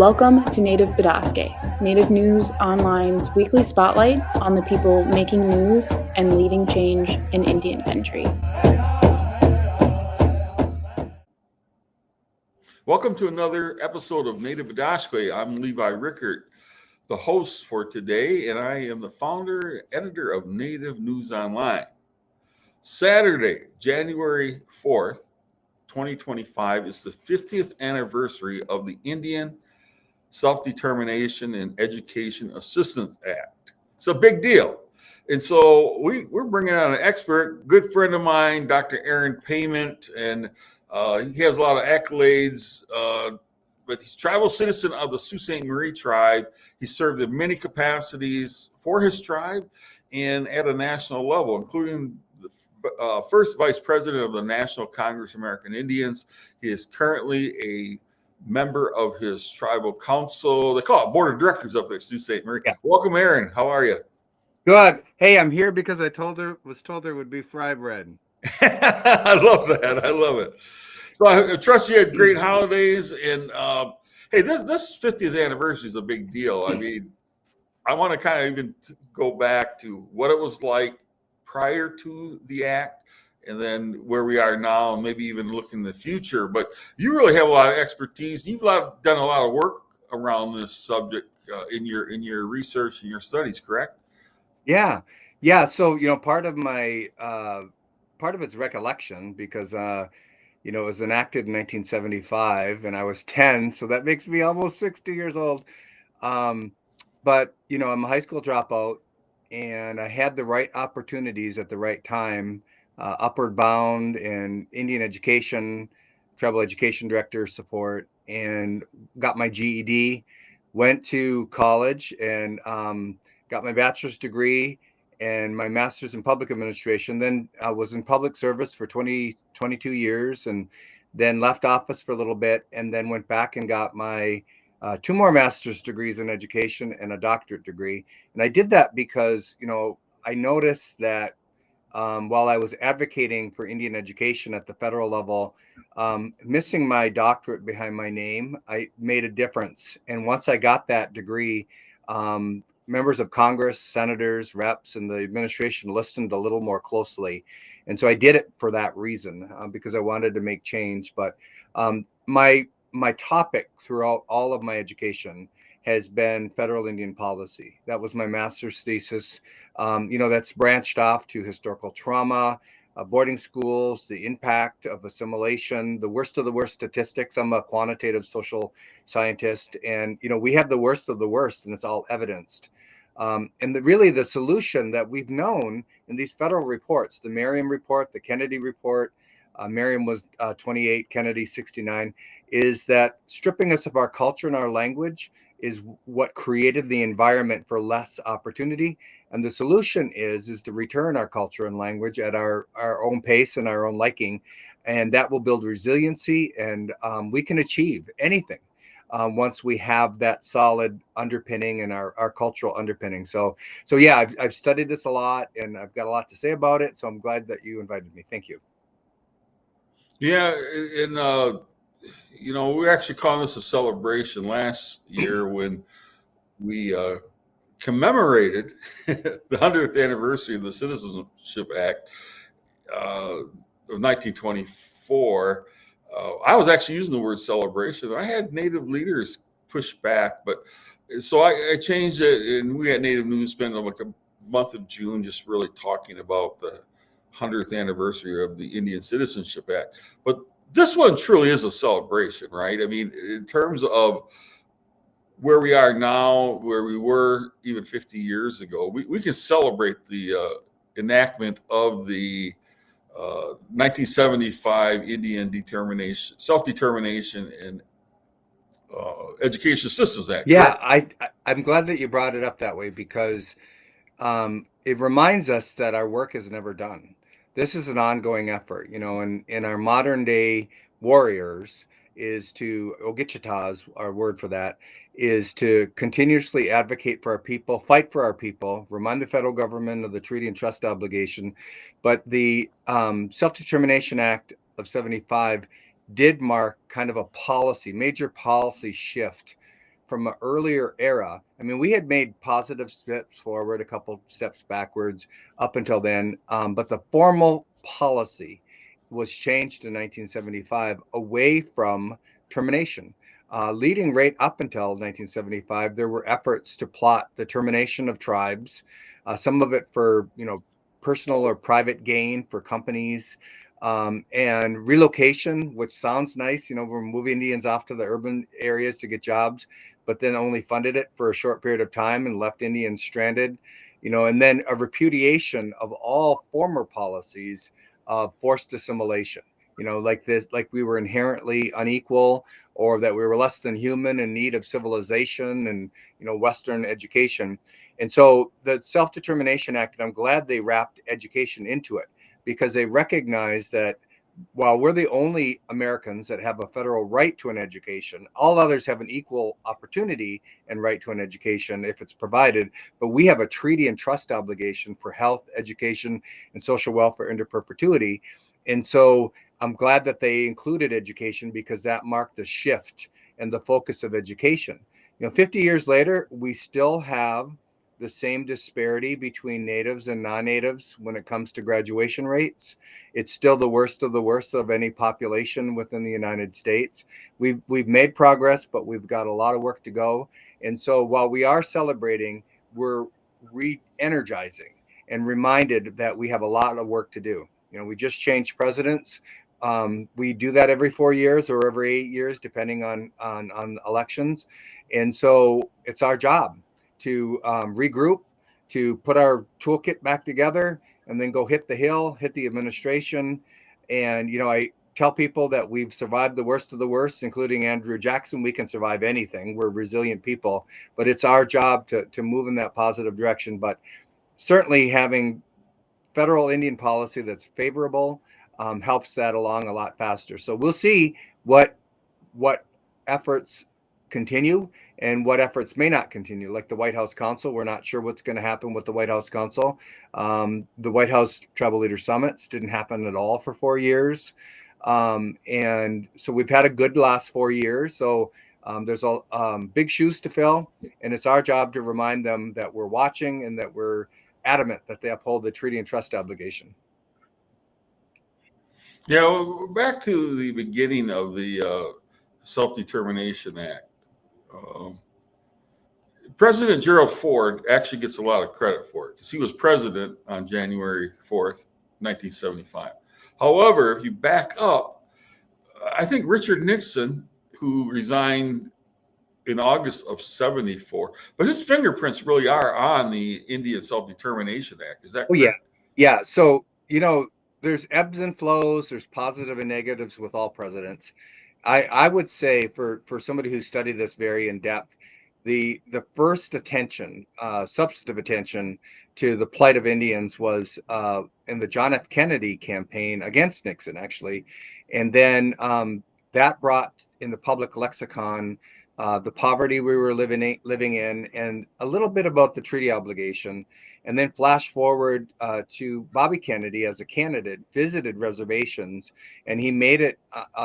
Welcome to Native Bidaské, Native News Online's weekly spotlight on the people making news and leading change in Indian country. Welcome to another episode of Native Bidaské. I'm Levi Rickert, the host for today, and I am the founder, editor of Native News Online. Saturday, January 4th, 2025 is the 50th anniversary of the Indian Self-Determination and Education Assistance Act. It's a big deal. And so we're bringing on an expert, good friend of mine, Dr. Aaron Payment, and he has a lot of accolades, but he's a tribal citizen of the Sault Ste. Marie tribe. He served in many capacities for his tribe and at a national level, including the first vice president of the National Congress of American Indians. He is currently a member of his tribal council. They call it board of directors up there, Sault Ste. Marie. Yeah. Welcome, Aaron. How are you? Good. Hey, I'm here because I was told there would be fry bread. I love that. I love it. So I trust you had great holidays. And hey, this 50th anniversary is a big deal. I mean, I want to kind of even go back to what it was like prior to the act, and then where we are now, and maybe even look in the future. But you really have a lot of expertise. You've done a lot of work around this subject in your research and your studies, correct? Yeah. So part of it's recollection because it was enacted in 1975, and I was 10, so that makes me almost 60 years old. But I'm a high school dropout, and I had the right opportunities at the right time. Upward Bound and Indian education, tribal education director support, and got my GED, went to college and got my bachelor's degree and my master's in public administration. Then I was in public service for 22 years, and then left office for a little bit, and then went back and got my 2 more master's degrees in education and a doctorate degree. And I did that because, I noticed that while I was advocating for Indian education at the federal level, missing my doctorate behind my name, I made a difference. And once I got that degree, members of Congress, senators, reps, and the administration listened a little more closely. And so I did it for that reason, because I wanted to make change. But my topic throughout all of my education has been federal Indian policy. That was my master's thesis. That's branched off to historical trauma, boarding schools, the impact of assimilation, the worst of the worst statistics. I'm a quantitative social scientist, and we have the worst of the worst, and it's all evidenced. And really the solution that we've known in these federal reports, the Merriam report, the Kennedy report, Merriam was 28, Kennedy 69, is that stripping us of our culture and our language is what created the environment for less opportunity. And the solution is to return our culture and language at our own pace and our own liking. And that will build resiliency, and we can achieve anything once we have that solid underpinning and our cultural underpinning. So yeah, I've studied this a lot, and I've got a lot to say about it. So I'm glad that you invited me. Thank you. Yeah, and we're actually calling this a celebration last year when we commemorated the 100th anniversary of the Citizenship Act of 1924. I was actually using the word celebration. I had Native leaders push back, but so I changed it, and we had Native News spend like a month of June just really talking about the 100th anniversary of the Indian Citizenship Act. But this one truly is a celebration, right? I mean, in terms of where we are now, where we were even 50 years ago, we can celebrate the enactment of the 1975 Indian Self-Determination and Education Assistance Act. Yeah, I'm glad that you brought it up that way, because it reminds us that our work is never done. This is an ongoing effort, and in our modern day warriors is to, Ogichitas, our word for that, is to continuously advocate for our people, fight for our people, remind the federal government of the treaty and trust obligation. But the Self-Determination Act of 75 did mark kind of a major policy shift from an earlier era. I mean, we had made positive steps forward, a couple steps backwards up until then, but the formal policy was changed in 1975 away from termination. Leading right up until 1975, there were efforts to plot the termination of tribes, some of it for personal or private gain for companies, and relocation, which sounds nice. We're moving Indians off to the urban areas to get jobs, but then only funded it for a short period of time and left Indians stranded. And then a repudiation of all former policies of forced assimilation. Like we were inherently unequal, or that we were less than human in need of civilization and Western education. And so the Self-Determination Act, and I'm glad they wrapped education into it, because they recognize that while we're the only Americans that have a federal right to an education, all others have an equal opportunity and right to an education if it's provided. But we have a treaty and trust obligation for health, education, and social welfare into perpetuity. And so I'm glad that they included education, because that marked a shift in the focus of education. 50 years later, we still have the same disparity between natives and non-natives when it comes to graduation rates. It's still the worst of any population within the United States. We've made progress, but we've got a lot of work to go. And so while we are celebrating, we're re-energizing and reminded that we have a lot of work to do. We just changed presidents. We do that every 4 years or every 8 years, depending on elections. And so it's our job to regroup, to put our toolkit back together, and then go hit the hill, hit the administration. And, I tell people that we've survived the worst of the worst, including Andrew Jackson. We can survive anything. We're resilient people, but it's our job to move in that positive direction. But certainly having federal Indian policy that's favorable helps that along a lot faster. So we'll see what efforts continue and what efforts may not continue. Like the White House Council, we're not sure what's going to happen with the White House Council. The White House Tribal Leader Summits didn't happen at all for 4 years. And so we've had a good last 4 years. So there's big shoes to fill, and it's our job to remind them that we're watching and that we're adamant that they uphold the treaty and trust obligation. Yeah, well, back to the beginning of the Self-Determination Act. President Gerald Ford actually gets a lot of credit for it, because he was president on January 4th, 1975. However, if you back up, I think Richard Nixon, who resigned in August of 74, but his fingerprints really are on the Indian Self-Determination Act. Is that correct? Yeah. So, there's ebbs and flows, there's positive and negatives with all presidents. I would say for somebody who studied this very in depth, the first attention, substantive attention to the plight of Indians was in the John F. Kennedy campaign against Nixon, actually. And then that brought in the public lexicon the poverty we were living in, and a little bit about the treaty obligation. And then flash forward to Bobby Kennedy as a candidate, visited reservations, and he made it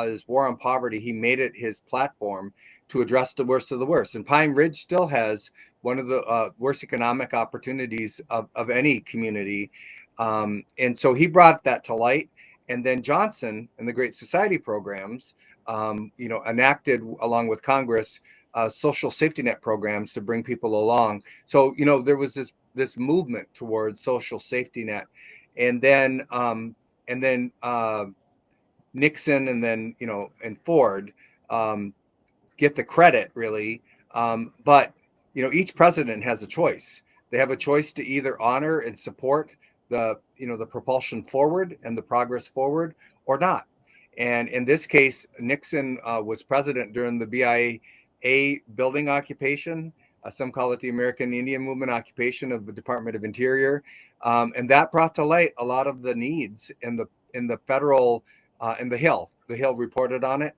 his war on poverty. He made it his platform to address the worst of the worst. And Pine Ridge still has one of the worst economic opportunities of any community. And so he brought that to light. And then Johnson and the Great Society programs, enacted along with Congress, social safety net programs to bring people along. So, there was this movement towards social safety net. And then Nixon and then, and Ford get the credit, really. But, each president has a choice. They have a choice to either honor and support the propulsion forward and the progress forward, or not. And in this case, Nixon was president during the BIA building occupation. Some call it the American Indian Movement occupation of the Department of Interior. And that brought to light a lot of the needs in the federal, in the Hill. The Hill reported on it.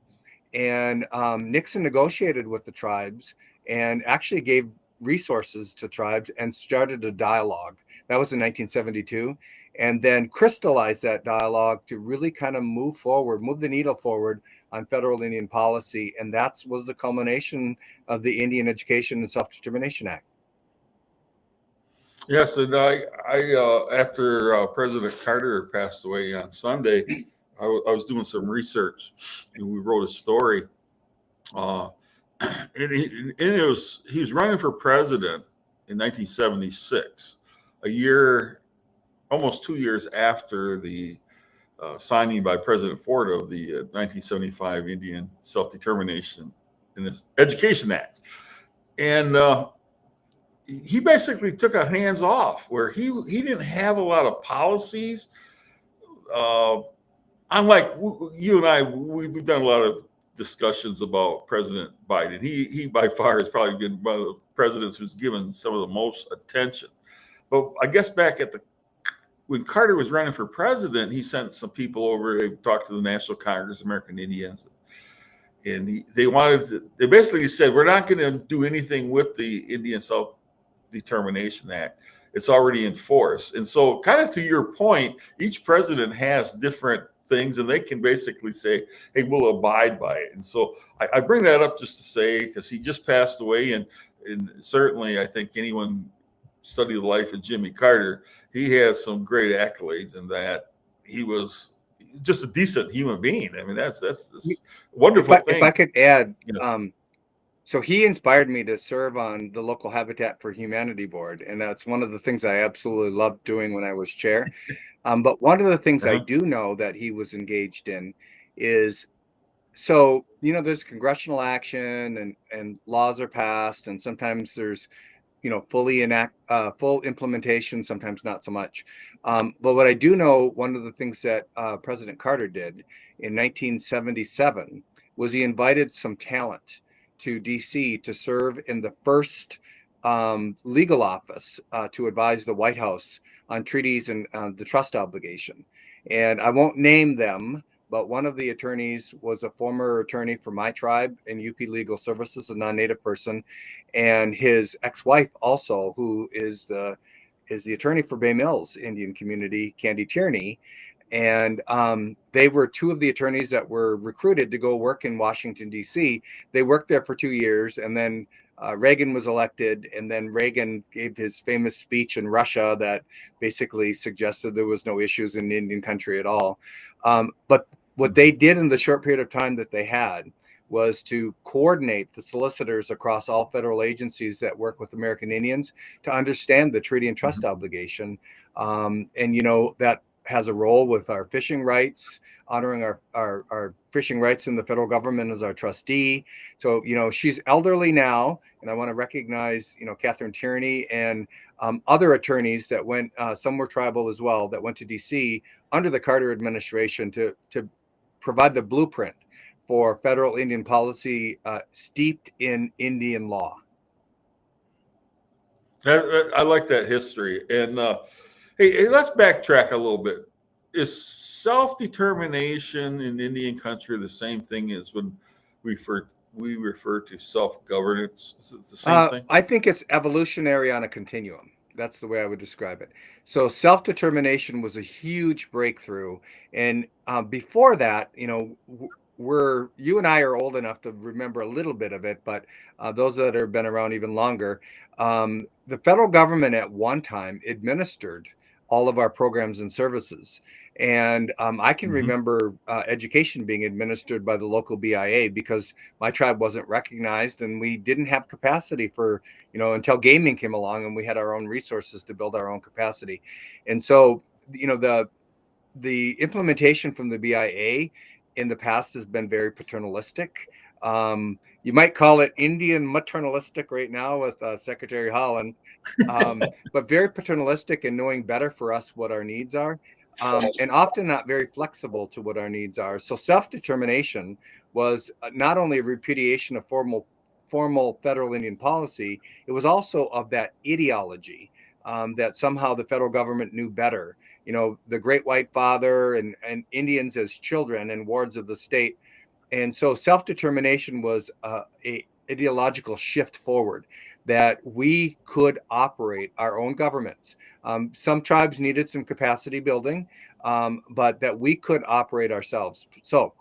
And Nixon negotiated with the tribes and actually gave resources to tribes and started a dialogue. That was in 1972. And then crystallized that dialogue to really kind of move the needle forward on federal Indian policy, and that was the culmination of the Indian Education and Self-Determination Act. Yes, and I after President Carter passed away on Sunday, I was doing some research, and we wrote a story. And he was running for president in 1976, a year, almost 2 years after the signing by President Ford of the 1975 Indian Self-Determination in the Education Act. And he basically took a hands off, where he didn't have a lot of policies. Unlike you and I, we've done a lot of discussions about President Biden. He by far has probably been one of the presidents who's given some of the most attention. But I guess back when Carter was running for president, he sent some people over to talk to the National Congress of American Indians. And they basically said, we're not going to do anything with the Indian Self-Determination Act. It's already in force. And so, kind of to your point, each president has different things, and they can basically say, hey, we'll abide by it. And so I bring that up just to say, because he just passed away, and certainly I think anyone study the life of Jimmy Carter, he has some great accolades in that he was just a decent human being. I mean, that's a wonderful thing. If I could add, so he inspired me to serve on the local Habitat for Humanity board, and that's one of the things I absolutely loved doing when I was chair. But one of the things I do know that he was engaged in is, so there's congressional action and laws are passed, and sometimes there's full implementation, sometimes not so much. But what I do know, one of the things that President Carter did in 1977 was he invited some talent to DC to serve in the first legal office to advise the White House on treaties and the trust obligation. And I won't name them, but one of the attorneys was a former attorney for my tribe in UP Legal Services, a non-native person, and his ex-wife also, who is the attorney for Bay Mills Indian community, Candy Tierney. And they were two of the attorneys that were recruited to go work in Washington, D.C. They worked there for 2 years, and then Reagan was elected, and then Reagan gave his famous speech in Russia that basically suggested there was no issues in Indian country at all. But what they did in the short period of time that they had was to coordinate the solicitors across all federal agencies that work with American Indians to understand the treaty and trust obligation. And, that has a role with our fishing rights, honoring our fishing rights in the federal government as our trustee. So, she's elderly now, and I want to recognize, Catherine Tierney and other attorneys that went, some were tribal as well, that went to DC under the Carter administration to provide the blueprint for federal Indian policy steeped in Indian law. I like that history. And hey, let's backtrack a little bit. Is self-determination in Indian country the same thing as when we refer to self-governance? Is it the same thing? I think it's evolutionary on a continuum. That's the way I would describe it. So self-determination was a huge breakthrough. And before that, you and I are old enough to remember a little bit of it, but those that have been around even longer, the federal government at one time administered all of our programs and services. And I can remember education being administered by the local BIA because my tribe wasn't recognized, and we didn't have capacity for, until gaming came along and we had our own resources to build our own capacity. And so, the implementation from the BIA in the past has been very paternalistic. You might call it Indian maternalistic right now with Secretary Haaland, but very paternalistic and knowing better for us what our needs are. And often not very flexible to what our needs are. So self-determination was not only a repudiation of formal federal Indian policy, it was also of that ideology that somehow the federal government knew better. The Great White Father and Indians as children and wards of the state. And so self-determination was a ideological shift forward that we could operate our own governments. Some tribes needed some capacity building, but that we could operate ourselves. So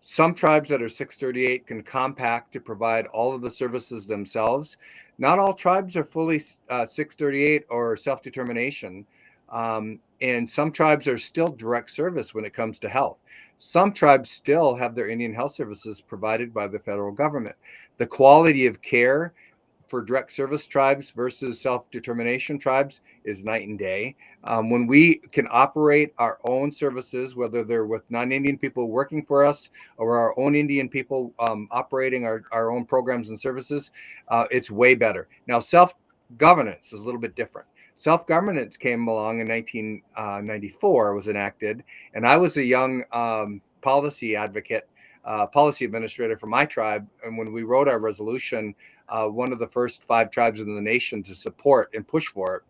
Some tribes that are 638 can compact to provide all of the services themselves. Not all tribes are fully 638 or self-determination. And some tribes are still direct service when it comes to health. Some tribes still have their Indian health services provided by the federal government. The quality of care for direct service tribes versus self-determination tribes is night and day. When we can operate our own services, whether they're with non-Indian people working for us or our own Indian people operating our own programs and services, it's way better. Now, self-governance is a little bit different. Self-governance came along in 1994, was enacted, and I was a young policy advocate, policy administrator for my tribe. And when we wrote our resolution, one of the first 5 tribes in the nation to support and push for it,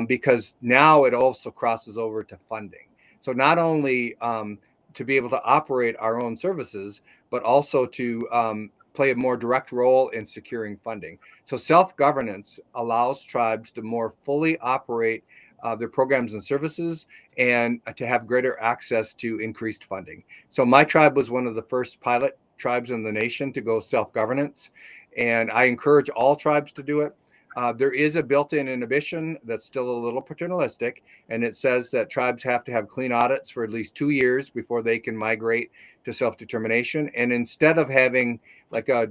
because now it also crosses over to funding. So not only to be able to operate our own services, but also to play a more direct role in securing funding. So self-governance allows tribes to more fully operate their programs and services and to have greater access to increased funding. So my tribe was one of the first pilot tribes in the nation to go self-governance, and I encourage all tribes to do it. There is a built-in inhibition that's still a little paternalistic, and it says that tribes have to have clean audits for at least 2 years before they can migrate to self-determination. And instead of having like a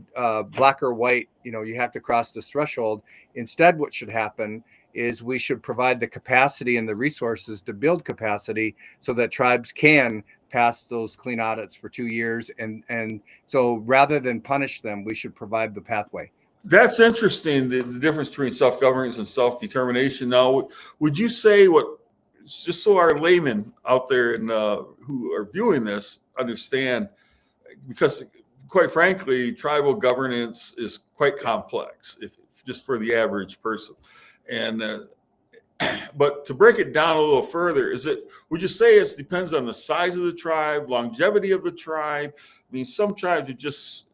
black or white, you have to cross this threshold, instead what should happen is we should provide the capacity and the resources to build capacity so that tribes can pass those clean audits for 2 years. And so rather than punish them, we should provide the pathway. That's interesting, the difference between self-governance and self-determination. Now, would you say just so our laymen out there and who are viewing this understand, because quite frankly, tribal governance is quite complex, just for the average person. And but to break it down a little further, would you say it depends on the size of the tribe, longevity of the tribe? I mean, some tribes are just,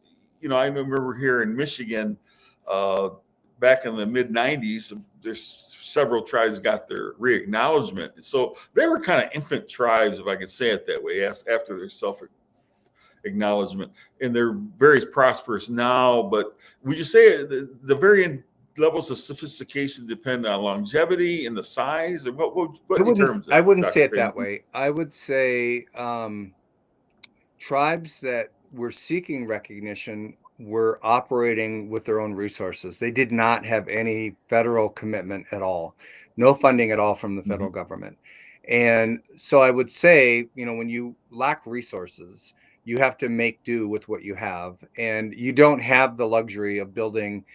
I remember here in Michigan, back in the mid 90s, there's several tribes got their re-acknowledgement. So they were kind of infant tribes, if I could say it that way, after their self-acknowledgement. And they're very prosperous now. But would you say the varying levels of sophistication depend on longevity and the size? Or what determines that? I wouldn't say it that way. I would say tribes that were seeking recognition were operating with their own resources. They did not have any federal commitment at all, no funding at all from the federal government. And so I would say, when you lack resources, you have to make do with what you have. And you don't have the luxury of building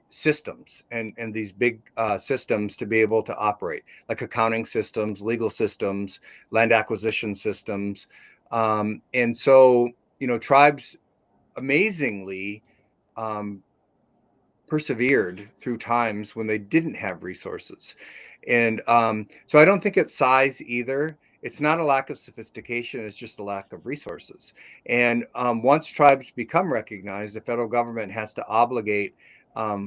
systems and these big systems to be able to operate, like accounting systems, legal systems, land acquisition systems. And so, tribes amazingly persevered through times when they didn't have resources. And so I don't think it's size either. It's not a lack of sophistication, it's just a lack of resources. And once tribes become recognized, the federal government has to obligate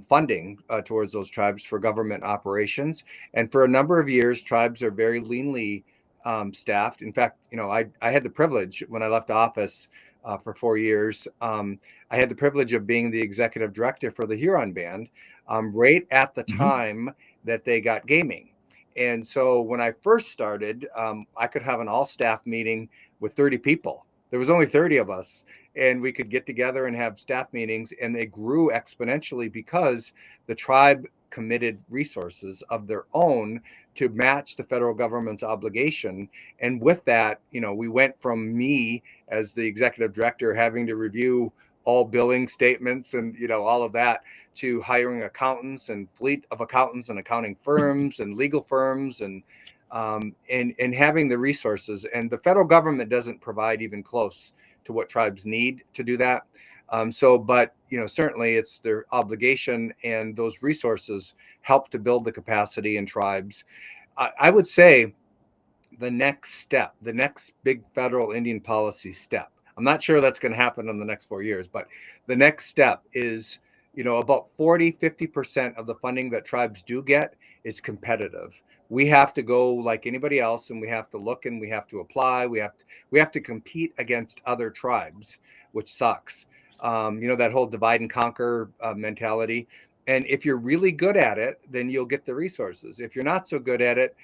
funding towards those tribes for government operations. And for a number of years, tribes are very leanly staffed. In fact, I had the privilege when I left office for 4 years. I had the privilege of being the executive director for the Huron Band right at the time that they got gaming. And so when I first started, I could have an all-staff meeting with 30 people. There was only 30 of us, and we could get together and have staff meetings, and they grew exponentially because the tribe committed resources of their own to match the federal government's obligation. And with that, we went from me as the executive director having to review all billing statements and, all of that, to hiring accountants and fleet of accountants and accounting firms and legal firms and having the resources. And the federal government doesn't provide even close to what tribes need to do that. But certainly it's their obligation, and those resources help to build the capacity in tribes. I would say the next step, the next big federal Indian policy step, I'm not sure that's going to happen in the next 4 years, but the next step is, about 50% of the funding that tribes do get is competitive. We have to go like anybody else, and we have to look and we have to apply. We have to compete against other tribes. which sucks. That whole divide and conquer mentality. And if you're really good at it, then you'll get the resources. If you're not so good at it,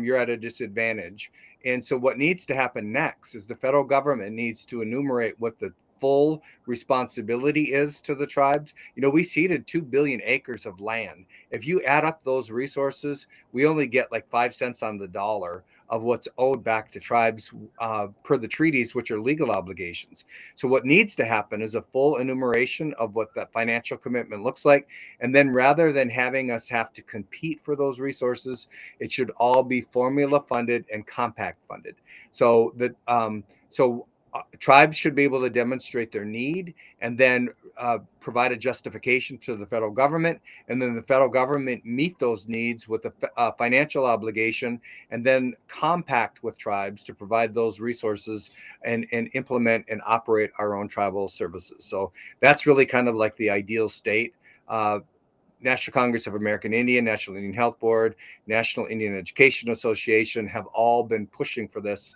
you're at a disadvantage. And so what needs to happen next is the federal government needs to enumerate what the full responsibility is to the tribes. We ceded 2 billion acres of land. If you add up those resources, we only get like 5 cents on the dollar of what's owed back to tribes per the treaties, which are legal obligations. So what needs to happen is a full enumeration of what that financial commitment looks like. And then rather than having us have to compete for those resources, it should all be formula funded and compact funded. So that tribes should be able to demonstrate their need and then provide a justification to the federal government. And then the federal government meet those needs with a financial obligation and then compact with tribes to provide those resources and implement and operate our own tribal services. So that's really kind of like the ideal state. National Congress of American Indian, National Indian Health Board, National Indian Education Association have all been pushing for this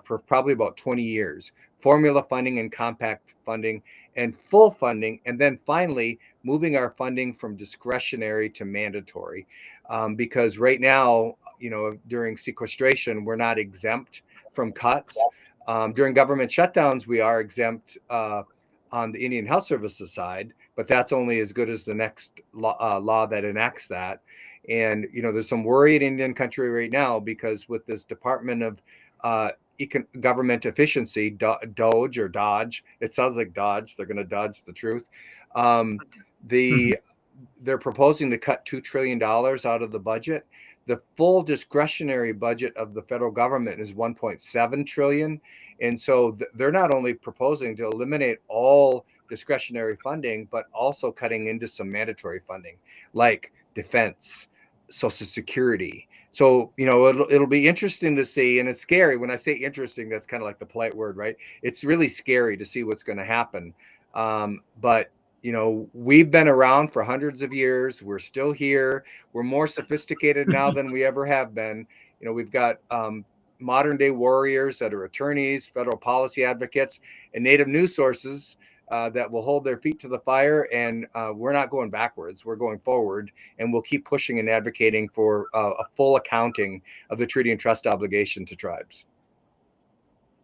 for probably about 20 years. Formula funding and compact funding and full funding, and then finally moving our funding from discretionary to mandatory. Because right now, during sequestration, we're not exempt from cuts. During government shutdowns, we are exempt on the Indian Health Services side, but that's only as good as the next law that enacts that. And, there's some worry in Indian country right now because with this Department of Government Efficiency, DOGE or Dodge, it sounds like Dodge, they're going to dodge the truth. They're proposing to cut $2 trillion out of the budget. The full discretionary budget of the federal government is 1.7 trillion. And so they're not only proposing to eliminate all discretionary funding, but also cutting into some mandatory funding like defense, Social Security. So, it'll be interesting to see. And it's scary. When I say interesting, that's kind of like the polite word, right? It's really scary to see what's going to happen. But we've been around for hundreds of years. We're still here. We're more sophisticated now than we ever have been. We've got modern day warriors that are attorneys, federal policy advocates, and native news sources that will hold their feet to the fire. And we're not going backwards. We're going forward, and we'll keep pushing and advocating for a full accounting of the treaty and trust obligation to tribes.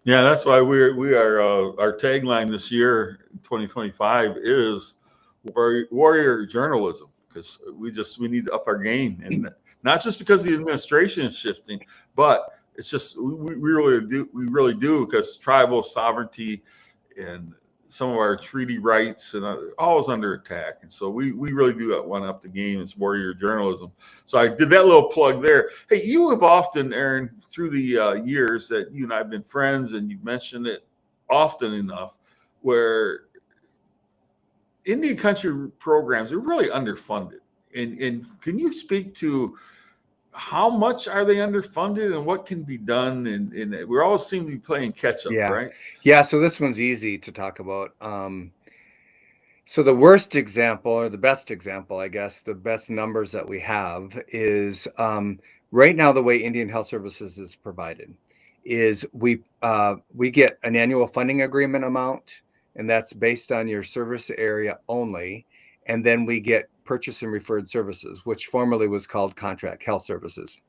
Yeah, that's why we are our tagline this year, 2025, is warrior journalism, because we need to up our game, and not just because the administration is shifting, but it's just we really do because tribal sovereignty and some of our treaty rights and always under attack. And so we really do want to up the game. It's warrior journalism. So I did that little plug there. Hey, you have often, Aaron, through the years that you and I have been friends, and you've mentioned it often enough, where Indian country programs are really underfunded. And can you speak to how much are they underfunded and what can be done? And we always seem to be playing catch up, right? Yeah. So this one's easy to talk about. So the worst example, or the best example, I guess, the best numbers that we have is right now, the way Indian Health Services is provided is we get an annual funding agreement amount, and that's based on your service area only. And then we get purchase and referred services, which formerly was called contract health services.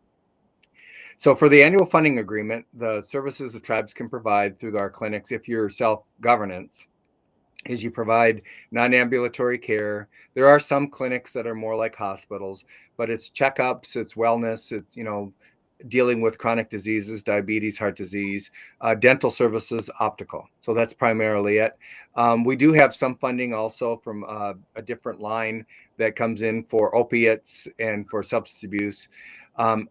So for the annual funding agreement, the services the tribes can provide through our clinics, if you're self-governance, is you provide non-ambulatory care. There are some clinics that are more like hospitals, but it's checkups, it's wellness, it's, dealing with chronic diseases, diabetes, heart disease, dental services, optical. So that's primarily it. We do have some funding also from a different line that comes in for opiates and for substance abuse.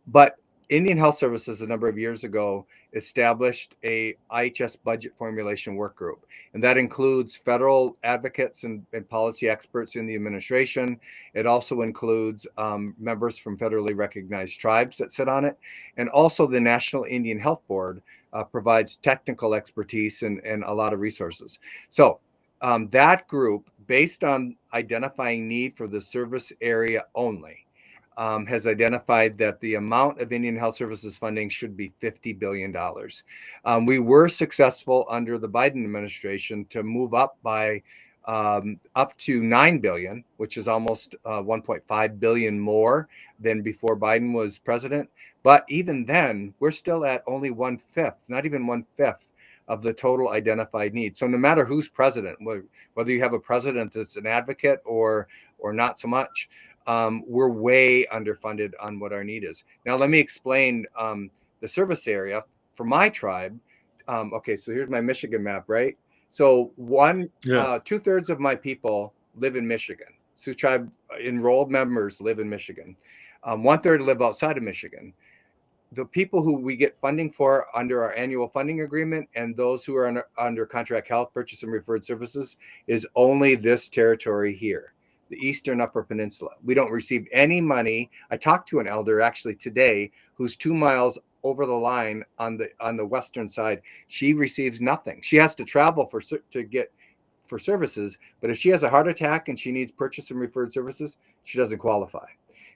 But Indian Health Services a number of years ago established a IHS budget formulation work group. And that includes federal advocates and policy experts in the administration. It also includes members from federally recognized tribes that sit on it. And also the National Indian Health Board provides technical expertise and a lot of resources. So that group, based on identifying need for the service area only, has identified that the amount of Indian Health Services funding should be $50 billion. We were successful under the Biden administration to move up by up to $9 billion, which is almost $1.5 billion more than before Biden was president. But even then, we're still at only 1/5, not even 1/5 of the total identified need. So no matter who's president, whether you have a president that's an advocate or not so much, we're way underfunded on what our need is. Now, let me explain the service area for my tribe. Okay, so here's my Michigan map, right? So 2/3 of my people live in Michigan. Sioux tribe enrolled members live in Michigan. 1/3 live outside of Michigan. The people who we get funding for under our annual funding agreement and those who are under contract health purchase and referred services is only this territory here, the Eastern Upper Peninsula. We don't receive any money. I talked to an elder actually today who's 2 miles over the line on the western side. She receives nothing. She has to travel to get for services, but if she has a heart attack and she needs purchase and referred services, she doesn't qualify.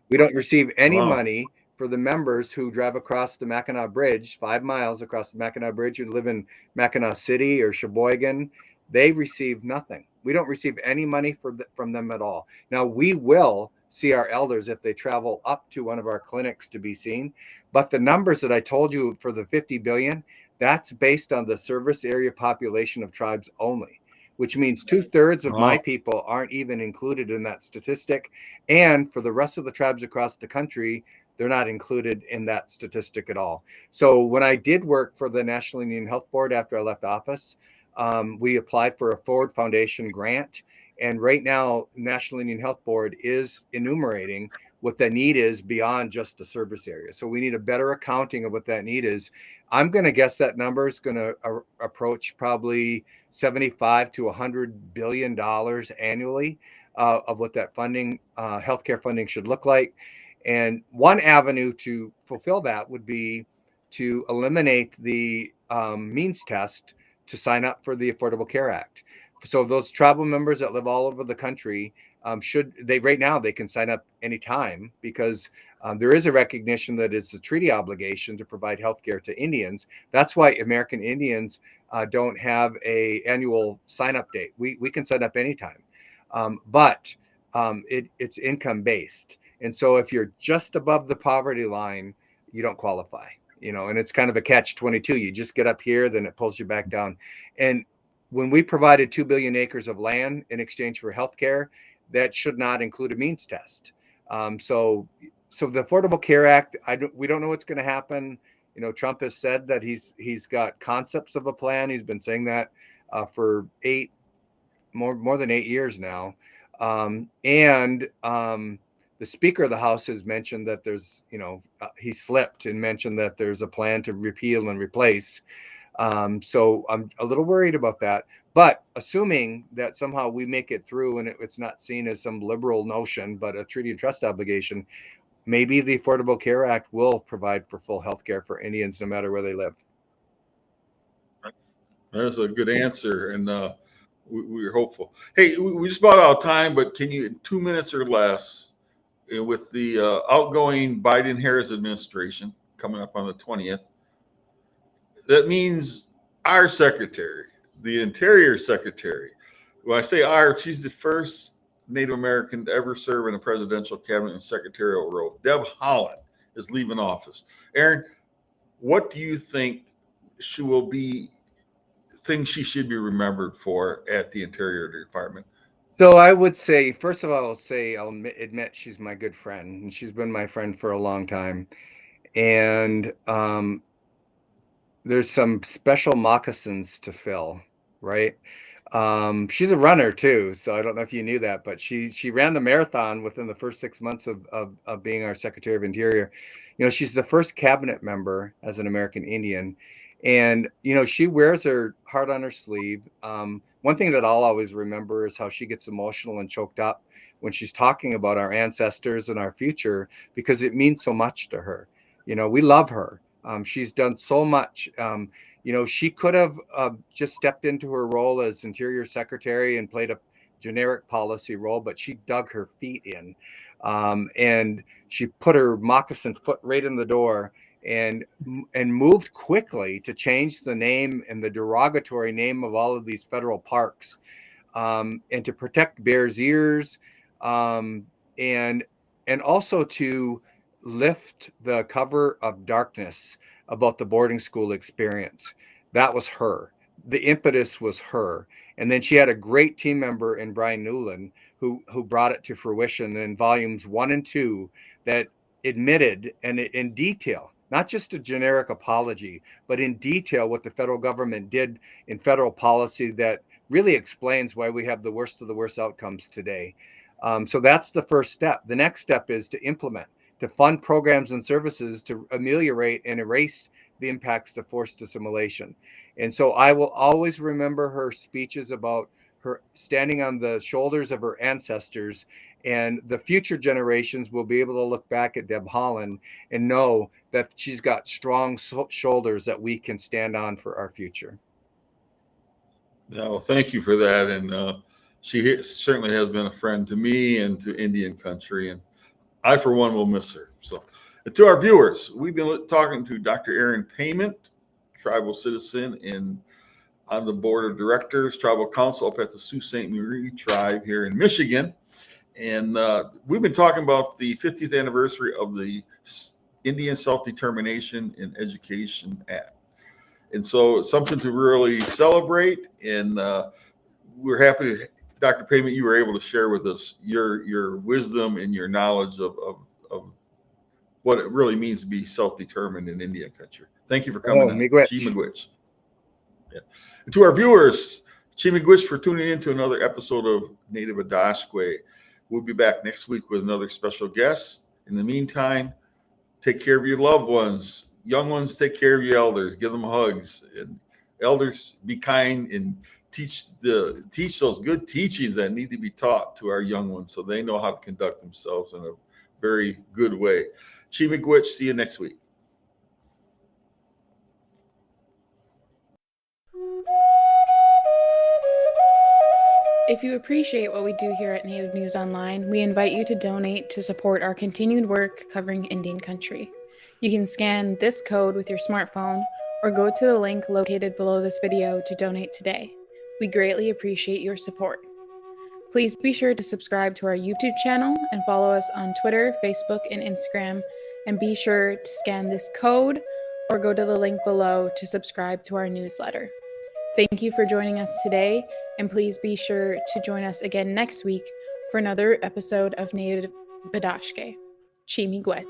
We don't receive any money for the members who drive across the Mackinac Bridge, 5 miles across the Mackinac Bridge, who live in Mackinac City or Sheboygan. They receive nothing. We don't receive any money from them at all. Now, we will see our elders if they travel up to one of our clinics to be seen. But the numbers that I told you for the 50 billion, that's based on the service area population of tribes only, which means 2/3 of my people aren't even included in that statistic. And for the rest of the tribes across the country, they're not included in that statistic at all. So when I did work for the National Indian Health Board after I left office, we applied for a Ford Foundation grant. And right now, National Indian Health Board is enumerating what the need is beyond just the service area. So we need a better accounting of what that need is. I'm going to guess that number is going to approach probably $75 to $100 billion annually of what that funding, healthcare funding should look like. And one avenue to fulfill that would be to eliminate the means test to sign up for the Affordable Care Act. So those tribal members that live all over the country right now they can sign up anytime because there is a recognition that it's a treaty obligation to provide healthcare to Indians. That's why American Indians don't have a annual sign up date. We can sign up anytime, but it's income based. And so if you're just above the poverty line, you don't qualify, and it's kind of a catch-22. You just get up here, then it pulls you back down. And when we provided 2 billion acres of land in exchange for healthcare, that should not include a means test. So the Affordable Care Act, we don't know what's going to happen. Trump has said that he's got concepts of a plan. He's been saying that for more than 8 years now. The Speaker of the House has mentioned that there's, he slipped and mentioned that there's a plan to repeal and replace. So I'm a little worried about that. But assuming that somehow we make it through and it's not seen as some liberal notion, but a treaty and trust obligation, maybe the Affordable Care Act will provide for full health care for Indians no matter where they live. That's a good answer. And we're hopeful. Hey, we just about out of time, but can you, in 2 minutes or less, with the outgoing Biden-Harris administration coming up on the 20th, that means our secretary, the Interior Secretary, when I say our, she's the first Native American to ever serve in a presidential cabinet and secretarial role. Deb Haaland is leaving office. Aaron, what do you think things she should be remembered for at the Interior Department? So I would say, first of all, I'll admit she's my good friend, and she's been my friend for a long time. And there's some special moccasins to fill, right? She's a runner too, so I don't know if you knew that, but she ran the marathon within the first 6 months of being our Secretary of Interior. She's the first cabinet member as an American Indian, and she wears her heart on her sleeve. One thing that I'll always remember is how she gets emotional and choked up when she's talking about our ancestors and our future, because it means so much to her. We love her. She's done so much. She could have just stepped into her role as Interior Secretary and played a generic policy role, but she dug her feet in, and she put her moccasin foot right in the door and moved quickly to change the name and the derogatory name of all of these federal parks, and to protect Bears Ears, and also to lift the cover of darkness about the boarding school experience. That was her. The impetus was her. And then she had a great team member in Brian Newland who brought it to fruition in volumes 1 and 2 that admitted and in detail, not just a generic apology, but in detail what the federal government did in federal policy that really explains why we have the worst of the worst outcomes today. So that's the first step. The next step is to implement, to fund programs and services to ameliorate and erase the impacts of forced assimilation. And so I will always remember her speeches about her standing on the shoulders of her ancestors, and the future generations will be able to look back at Deb Haaland and know that she's got strong shoulders that we can stand on for our future. No, thank you for that. And she certainly has been a friend to me and to Indian country. And I, for one, will miss her. So, and to our viewers, we've been talking to Dr. Erin Payment, tribal citizen on the board of directors, tribal council up at the Sault Ste. Marie tribe here in Michigan. And we've been talking about the 50th anniversary of the Indian Self-Determination in Education Act. And so it's something to really celebrate. And we're happy to, Dr. Payment, you were able to share with us your wisdom and your knowledge of what it really means to be self-determined in Indian country. Thank you for coming on. Miigwech. Yeah. And to our viewers, Miigwech for tuning in to another episode of Native Bidaské. We'll be back next week with another special guest. In the meantime, take care of your loved ones. Young ones, take care of your elders. Give them hugs. And elders, be kind and teach those good teachings that need to be taught to our young ones so they know how to conduct themselves in a very good way. Miigwech, see you next week. If you appreciate what we do here at Native News Online, we invite you to donate to support our continued work covering Indian country. You can scan this code with your smartphone or go to the link located below this video to donate today. We greatly appreciate your support. Please be sure to subscribe to our YouTube channel and follow us on Twitter, Facebook, and Instagram. And be sure to scan this code or go to the link below to subscribe to our newsletter. Thank you for joining us today, and please be sure to join us again next week for another episode of Native Bidaské. Miigwech.